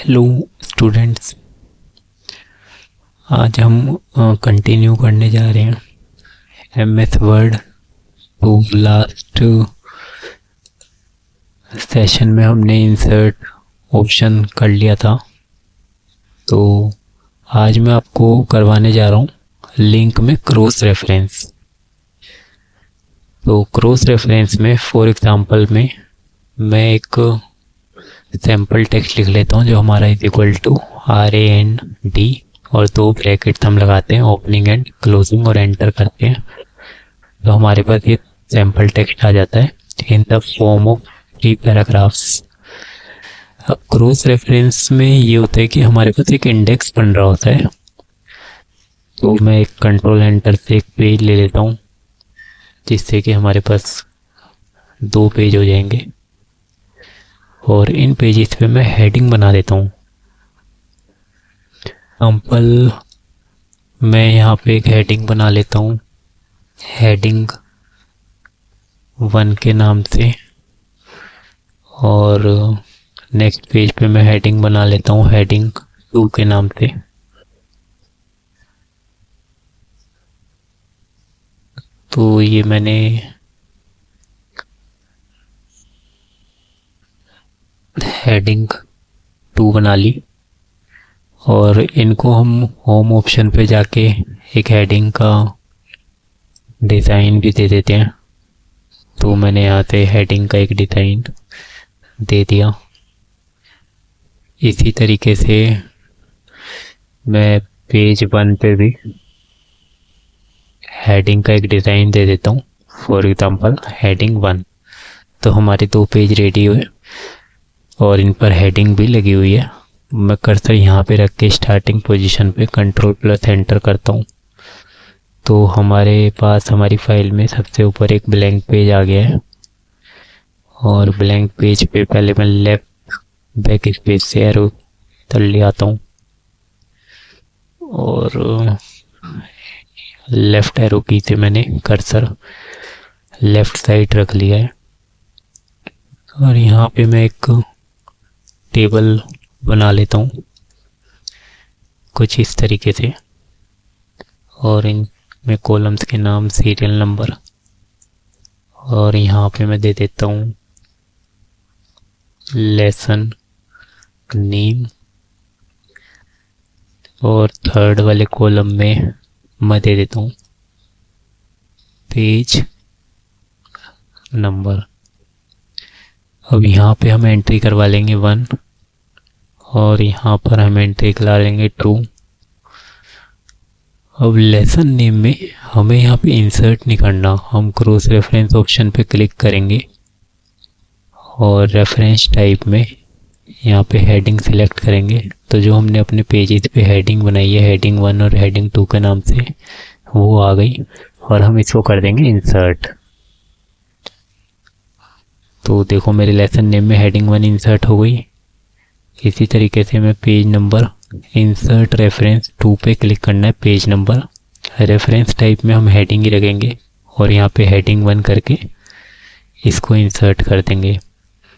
Hello students, आज हम continue करने जा रहे हैं एमएस वर्ड। तो लास्ट सेशन में हमने इंसर्ट ऑप्शन कर लिया था, तो आज मैं आपको करवाने जा रहा हूँ लिंक में क्रॉस रेफरेंस। तो क्रॉस रेफरेंस में फॉर एग्जांपल में मैं एक सैम्पल टेक्स्ट लिख लेता हूँ जो हमारा इज इक्वल टू RAND और दो ब्रैकेट हम लगाते हैं, ओपनिंग एंड क्लोजिंग, और एंटर करते हैं तो हमारे पास ये सैम्पल टेक्स्ट आ जाता है in the form of 3 paragraphs. अब क्रॉस रेफरेंस में ये होता है कि हमारे पास एक इंडेक्स बन रहा होता है। तो मैं एक कंट्रोल एंटर से एक पेज ले लेता हूँ जिससे कि हमारे पास 2 पेज हो जाएंगे, और इन पेजेस पे मैं हेडिंग बना देता हूँ। एग्जाम्पल मैं यहाँ पे एक हेडिंग बना लेता हूँ, हेडिंग 1 के नाम से, और नेक्स्ट पेज पे मैं हेडिंग बना लेता हूँ हेडिंग 2 के नाम से। तो ये मैंने हेडिंग 2 बना ली, और इनको हम होम ऑप्शन पे जाके एक हेडिंग का डिज़ाइन भी दे देते हैं। तो मैंने यहाँ से हेडिंग का एक डिज़ाइन दे दिया। इसी तरीके से मैं पेज 1 पे भी हेडिंग का एक डिज़ाइन दे देता हूँ, फॉर एग्जांपल हेडिंग 1। तो हमारे 2 पेज रेडी हुए और इन पर हेडिंग भी लगी हुई है। मैं कर्सर यहाँ पे रख के स्टार्टिंग पोजीशन पे कंट्रोल+ एंटर करता हूँ तो हमारे पास हमारी फाइल में सबसे ऊपर एक ब्लैंक पेज आ गया है। और ब्लैंक पेज पे पहले मैं लेफ्ट बैक स्पेस से एरो तल ले आता हूँ और लेफ्ट एरो की से मैंने कर्सर लेफ्ट साइड रख लिया है। और यहाँ पे मैं एक टेबल बना लेता हूँ कुछ इस तरीके से, और इन में कॉलम्स के नाम सीरियल नंबर, और यहाँ पे मैं दे देता हूँ लेसन नेम, और थर्ड वाले कॉलम में मैं दे देता हूँ पेज नंबर। अब यहाँ पे हम एंट्री करवा लेंगे 1, और यहाँ पर हम एंट्री करा लेंगे 2। अब लेसन नेम में हमें यहाँ पे इंसर्ट नहीं करना, हम क्रॉस रेफरेंस ऑप्शन पे क्लिक करेंगे और रेफरेंस टाइप में यहाँ पे हेडिंग सिलेक्ट करेंगे। तो जो हमने अपने पेजेस पे हेडिंग बनाई है हेडिंग 1 और हेडिंग 2 के नाम से, वो आ गई, और हम इसको कर देंगे इंसर्ट। तो देखो मेरे लेसन नेम में हेडिंग 1 इंसर्ट हो गई। इसी तरीके से मैं पेज नंबर इंसर्ट रेफरेंस 2 पे क्लिक करना है, पेज नंबर रेफरेंस टाइप में हम हेडिंग ही रखेंगे और यहाँ पे हेडिंग 1 करके इसको इंसर्ट कर देंगे।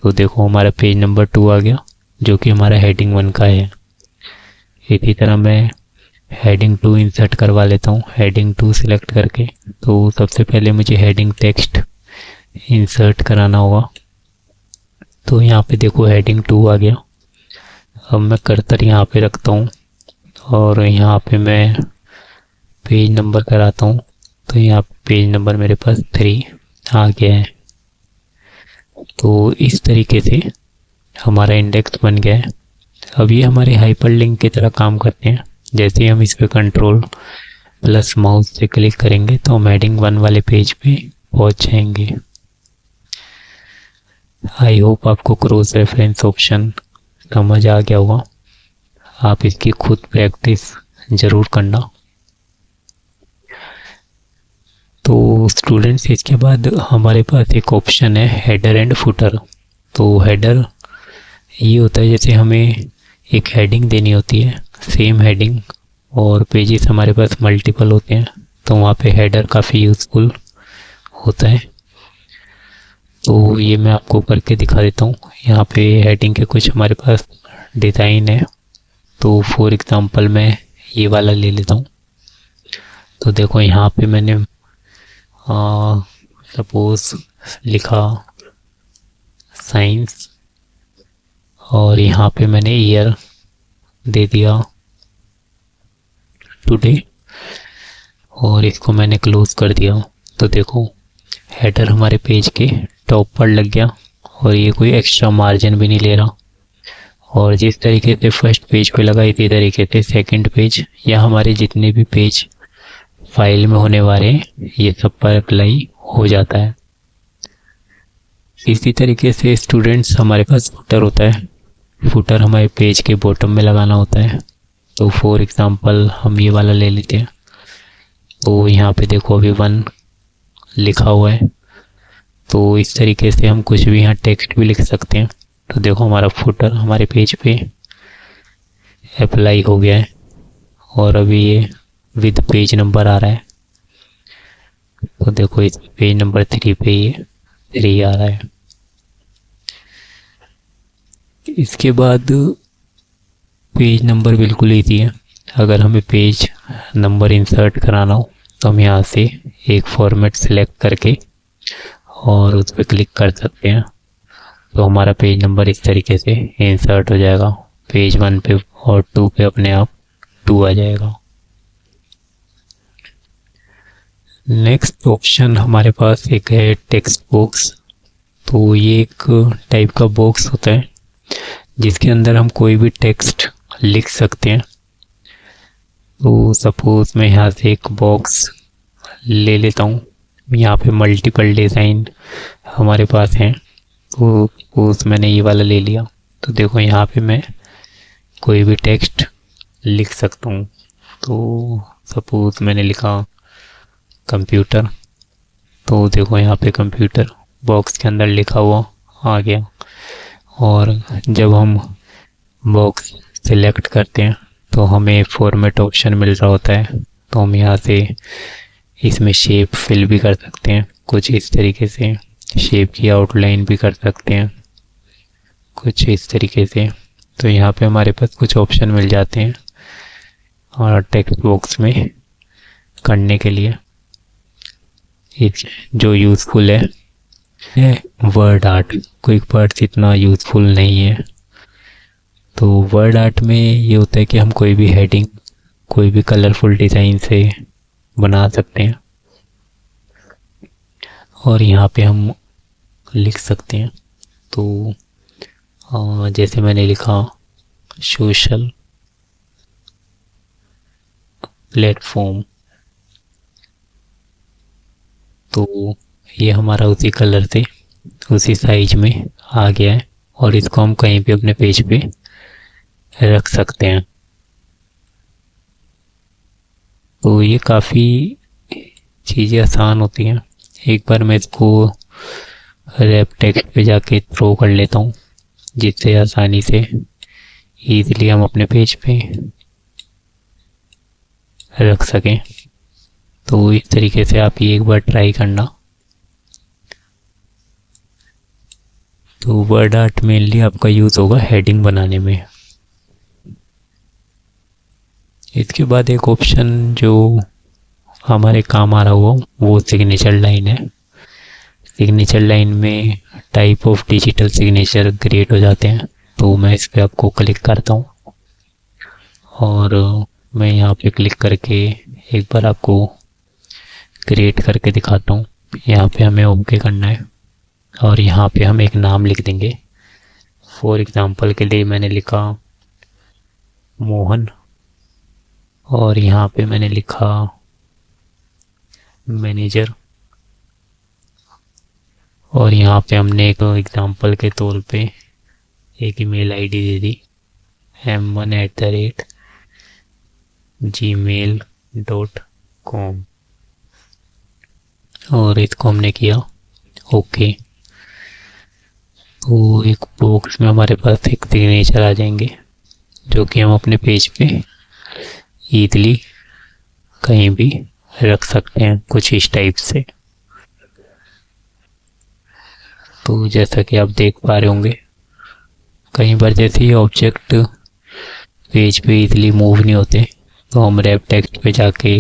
तो देखो हमारा पेज नंबर 2 आ गया जो कि हमारा हेडिंग 1 का है। इसी तरह मैं हेडिंग 2 इंसर्ट करवा लेता हूँ हेडिंग 2 सिलेक्ट करके। तो सबसे पहले मुझे हेडिंग टेक्स्ट इंसर्ट कराना होगा। तो यहाँ पे देखो हेडिंग 2 आ गया। अब मैं कर्सर यहाँ पे रखता हूँ और यहाँ पे मैं पेज नंबर कराता हूँ। तो यहाँ पेज नंबर मेरे पास 3 आ गया है। तो इस तरीके से हमारा इंडेक्स बन गया है। अब ये हमारे हाइपरलिंक की तरह काम करते हैं। जैसे हम इस पे कंट्रोल+ माउस से क्लिक करेंगे तो हम हेडिंग 1 वाले पेज पे पहुँच जाएंगे। आई होप आपको क्रॉस रेफरेंस ऑप्शन समझ आ गया होगा। आप इसकी खुद प्रैक्टिस ज़रूर करना। तो स्टूडेंट्स, इसके बाद हमारे पास एक ऑप्शन है हेडर एंड फुटर। तो हेडर ये होता है जैसे हमें एक हेडिंग देनी होती है, सेम हेडिंग, और पेजेस हमारे पास मल्टीपल होते हैं, तो वहाँ पे हेडर काफ़ी यूज़फुल होता है। तो ये मैं आपको करके दिखा देता हूँ। यहाँ पे हेडिंग के कुछ हमारे पास डिज़ाइन है। तो फॉर एग्ज़ाम्पल मैं ये वाला ले लेता हूँ। तो देखो यहाँ पे मैंने सपोज़ लिखा साइंस और यहाँ पे मैंने ईयर दे दिया टुडे और इसको मैंने क्लोज कर दिया। तो देखो हेडर हमारे पेज के टॉप पर लग गया और ये कोई एक्स्ट्रा मार्जिन भी नहीं ले रहा। और जिस तरीके से फर्स्ट पेज पे लगा इसी तरीके से सेकंड पेज या हमारे जितने भी पेज फाइल में होने वाले हैं ये सब पर अप्लाई हो जाता है। इसी तरीके से स्टूडेंट्स हमारे पास फुटर होता है। फुटर हमारे पेज के बॉटम में लगाना होता है। तो फॉर एग्ज़ाम्पल हम ये वाला ले लेते हैं। तो यहाँ पे देखो अभी 1 लिखा हुआ है। तो इस तरीके से हम कुछ भी यहाँ टेक्स्ट भी लिख सकते हैं। तो देखो हमारा फुटर हमारे पेज पे अप्लाई हो गया है और अभी ये विद पेज नंबर आ रहा है। तो देखो इस पेज नंबर 3 पे ये 3 आ रहा है। इसके बाद पेज नंबर बिल्कुल ईजी है। अगर हमें पेज नंबर इंसर्ट कराना हो तो हम यहाँ से एक फॉर्मेट सिलेक्ट करके और उस पर क्लिक कर सकते हैं। तो हमारा पेज नंबर इस तरीके से इंसर्ट हो जाएगा। पेज 1 पे और 2 पे अपने आप 2 आ जाएगा। नेक्स्ट ऑप्शन हमारे पास एक है टेक्स्ट बॉक्स। तो ये एक टाइप का बॉक्स होता है जिसके अंदर हम कोई भी टेक्स्ट लिख सकते हैं। तो सपोज मैं यहाँ से एक बॉक्स ले लेता हूँ। यहाँ पे मल्टीपल डिज़ाइन हमारे पास हैं। तो सपोज मैंने ये वाला ले लिया। तो देखो यहाँ पे मैं कोई भी टेक्स्ट लिख सकता हूँ। तो सपोज मैंने लिखा कंप्यूटर। तो देखो यहाँ पे कंप्यूटर बॉक्स के अंदर लिखा हुआ आ गया। और जब हम बॉक्स सिलेक्ट करते हैं तो हमें फॉर्मेट ऑप्शन मिल रहा होता है। तो हम यहाँ से इसमें शेप फिल भी कर सकते हैं। कुछ इस तरीके से शेप की आउटलाइन भी कर सकते हैं कुछ इस तरीके से। तो यहाँ पे हमारे पास कुछ ऑप्शन मिल जाते हैं और टेक्स्ट बॉक्स में करने के लिए। जो यूज़फुल है वर्ड आर्ट। क्विक पार्ट्स इतना यूज़फुल नहीं है। तो वर्ड आर्ट में ये होता है कि हम कोई भी हेडिंग कोई भी कलरफुल डिज़ाइन से बना सकते हैं और यहाँ पे हम लिख सकते हैं। तो जैसे मैंने लिखा सोशल प्लेटफॉर्म। तो ये हमारा उसी कलर से उसी साइज में आ गया है और इसको हम कहीं भी अपने पेज पे रख सकते हैं। तो ये काफ़ी चीज़ें आसान होती हैं। एक बार मैं इसको रैप टेक्स्ट पे जाके थ्रो कर लेता हूँ जिससे आसानी से ईज़िली हम अपने पेज पे रख सकें। तो इस तरीके से आप ये एक बार ट्राई करना। तो वर्ड आर्ट मेनली आपका यूज़ होगा हेडिंग बनाने में। इसके बाद एक ऑप्शन जो हमारे काम आ रहा हुआ वो सिग्नेचर लाइन है। सिग्नेचर लाइन में type of digital signature create हो जाते हैं। तो मैं इस पर आपको क्लिक करता हूँ और मैं यहाँ पे क्लिक करके एक बार आपको क्रिएट करके दिखाता हूँ। यहाँ पे हमें ओके करना है और यहाँ पे हम एक नाम लिख देंगे। फॉर एग्ज़ाम्पल के लिए मैंने लिखा मोहन और यहाँ पे मैंने लिखा मैनेजर और यहाँ पे हमने एक एग्ज़ाम्पल के तौर पे एक ईमेल आईडी दे दी m1@gmail.com और इसको हमने किया ओके। तो एक बॉक्स में हमारे पास एक सिग्नेचर आ जाएंगे जो कि हम अपने पेज पे ईज़िली कहीं भी रख सकते हैं कुछ इस टाइप से। तो जैसा कि आप देख पा रहे होंगे कई बार जैसे ये ऑब्जेक्ट पेज पे इजीली मूव नहीं होते तो हम रैप टेक्स्ट पे जाके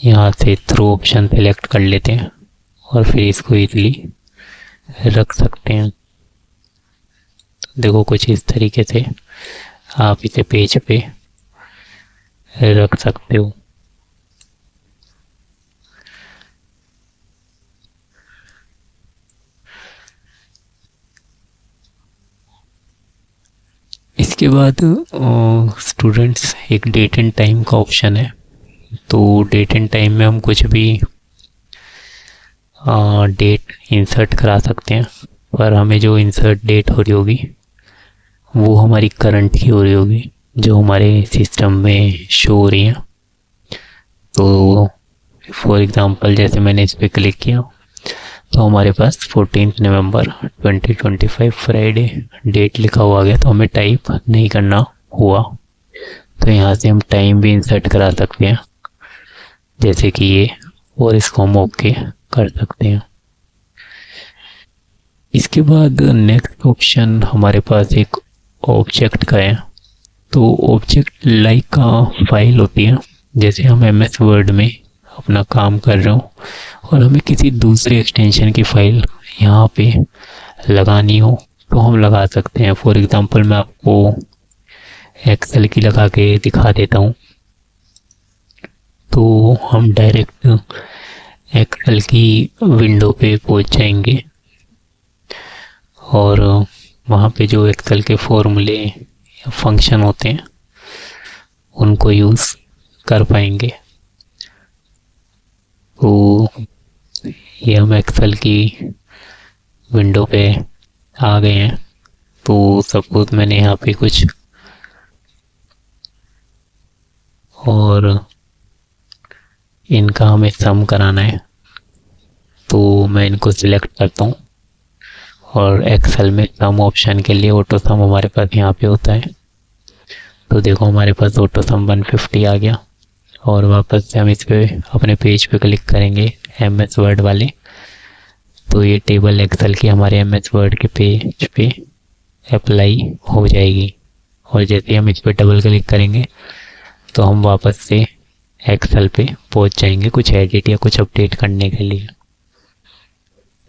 यहाँ से थ्रो ऑप्शन सेलेक्ट कर लेते हैं और फिर इसको इजीली रख सकते हैं। तो देखो कुछ इस तरीके से आप इसे पेज पे रख सकते हो। इसके बाद स्टूडेंट्स एक डेट एंड टाइम का ऑप्शन है। तो डेट एंड टाइम में हम कुछ भी डेट इंसर्ट करा सकते हैं, पर हमें जो इंसर्ट डेट हो रही होगी वो हमारी करंट की हो रही होगी जो हमारे सिस्टम में शो हो रही है। तो फॉर एग्ज़ाम्पल जैसे मैंने इस पर क्लिक किया तो हमारे पास 14 नवंबर 2025 फ्राइडे डेट लिखा हुआ गया, तो हमें टाइप नहीं करना हुआ। तो यहाँ से हम टाइम भी इंसर्ट करा सकते हैं जैसे कि ये, और इसको हम ओके कर सकते हैं। इसके बाद नेक्स्ट ऑप्शन हमारे पास एक ऑब्जेक्ट का है। तो ऑब्जेक्ट लाइक का फाइल होती है, जैसे हम MS वर्ड में अपना काम कर रहे हो और हमें किसी दूसरे एक्सटेंशन की फाइल यहाँ पे लगानी हो तो हम लगा सकते हैं। फॉर एग्जांपल मैं आपको एक्सेल की लगा के दिखा देता हूँ। तो हम डायरेक्ट एक्सेल की विंडो पे पहुँच जाएंगे और वहाँ पे जो एक्सेल के फॉर्मूले या फंक्शन होते हैं उनको यूज़ कर पाएंगे। तो ये हम एक्सेल की विंडो पे आ गए हैं। तो सपोज मैंने यहाँ पे कुछ और इनका हमें सम कराना है, तो मैं इनको सिलेक्ट करता हूँ और एक्सेल में सम ऑप्शन के लिए ऑटो सम हमारे पास यहाँ पे होता है। तो देखो हमारे पास ऑटो सम 150 आ गया और वापस से हम इस पे अपने पेज पे क्लिक करेंगे MS वर्ड वाले, तो ये टेबल एक्सेल की हमारे MS वर्ड के पेज पे अप्लाई हो जाएगी। और जैसे हम इस पे डबल क्लिक करेंगे तो हम वापस से एक्सेल पे पहुंच जाएंगे कुछ एडिट या कुछ अपडेट करने के लिए।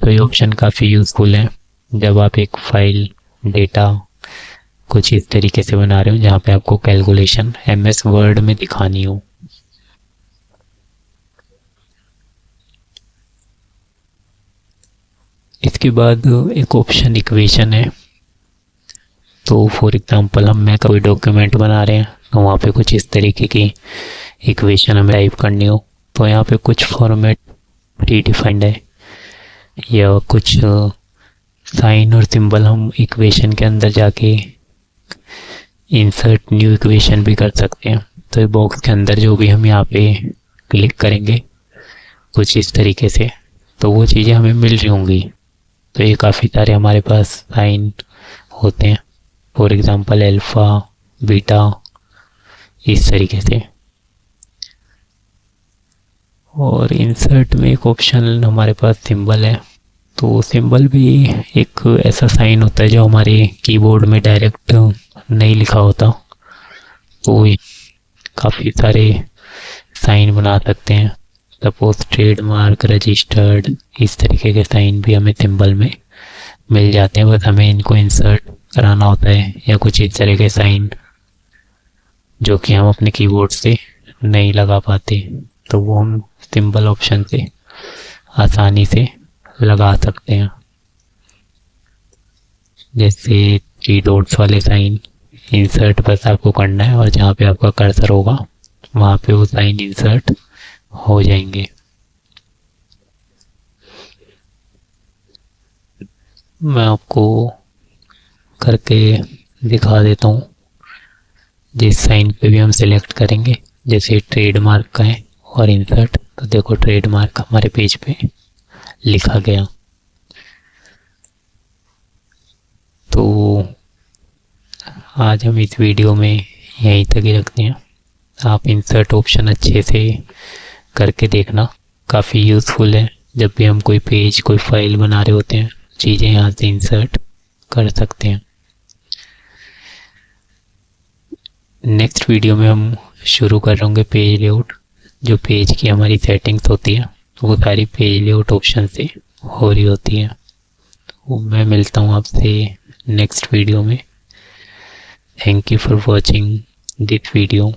तो ये ऑप्शन काफ़ी यूज़फुल है जब आप एक फाइल डेटा कुछ इस तरीके से बना रहे हो जहाँ पे आपको कैलकुलेशन MS वर्ड में दिखानी हो। इसके बाद एक ऑप्शन इक्वेशन है। तो फॉर एग्जांपल मैं कोई डॉक्यूमेंट बना रहे हैं तो वहाँ पे कुछ इस तरीके की इक्वेशन हमें टाइप करनी हो, तो यहाँ पे कुछ फॉर्मेट प्री डिफाइंड है या कुछ साइन और सिंबल हम इक्वेशन के अंदर जाके इंसर्ट न्यू इक्वेशन भी कर सकते हैं। तो ये बॉक्स के अंदर जो भी हम यहाँ पे क्लिक करेंगे कुछ इस तरीके से तो वो चीज़ें हमें मिल रही होंगी। तो ये काफ़ी सारे हमारे पास साइन होते हैं, फॉर एग्जांपल अल्फ़ा बीटा इस तरीके से। और इंसर्ट में एक ऑप्शन हमारे पास सिंबल है। तो सिंबल भी एक ऐसा साइन होता है जो हमारे कीबोर्ड में डायरेक्ट नहीं लिखा होता, तो काफ़ी सारे साइन बना सकते हैं। सपोज ट्रेडमार्क रजिस्टर्ड इस तरीके के साइन भी हमें सिंबल में मिल जाते हैं, बस हमें इनको इंसर्ट कराना होता है। या कुछ इस तरह के साइन जो कि हम अपने कीबोर्ड से नहीं लगा पाते तो वो हम सिंबल ऑप्शन से आसानी से लगा सकते हैं। जैसे 3 डॉट्स वाले साइन इंसर्ट बस आपको करना है और जहाँ पे आपका कर्सर होगा वहाँ पे वो साइन इंसर्ट हो जाएंगे। मैं आपको करके दिखा देता हूँ। जिस साइन पे भी हम सिलेक्ट करेंगे, जैसे ट्रेडमार्क का है और इंसर्ट, तो देखो ट्रेडमार्क हमारे पेज पे लिखा गया। तो आज हम इस वीडियो में यहीं तक ही रखते हैं। आप इंसर्ट ऑप्शन अच्छे से करके देखना, काफ़ी यूज़फुल है। जब भी हम कोई पेज कोई फाइल बना रहे होते हैं चीज़ें यहाँ से इंसर्ट कर सकते हैं। नेक्स्ट वीडियो में हम शुरू कर रहे होंगे पेज लेआउट। जो पेज की हमारी सेटिंग्स होती है वो सारी पेज लेआउट ऑप्शन से हो रही होती है। तो मैं मिलता हूँ आपसे नेक्स्ट वीडियो में। Thank you for watching this video.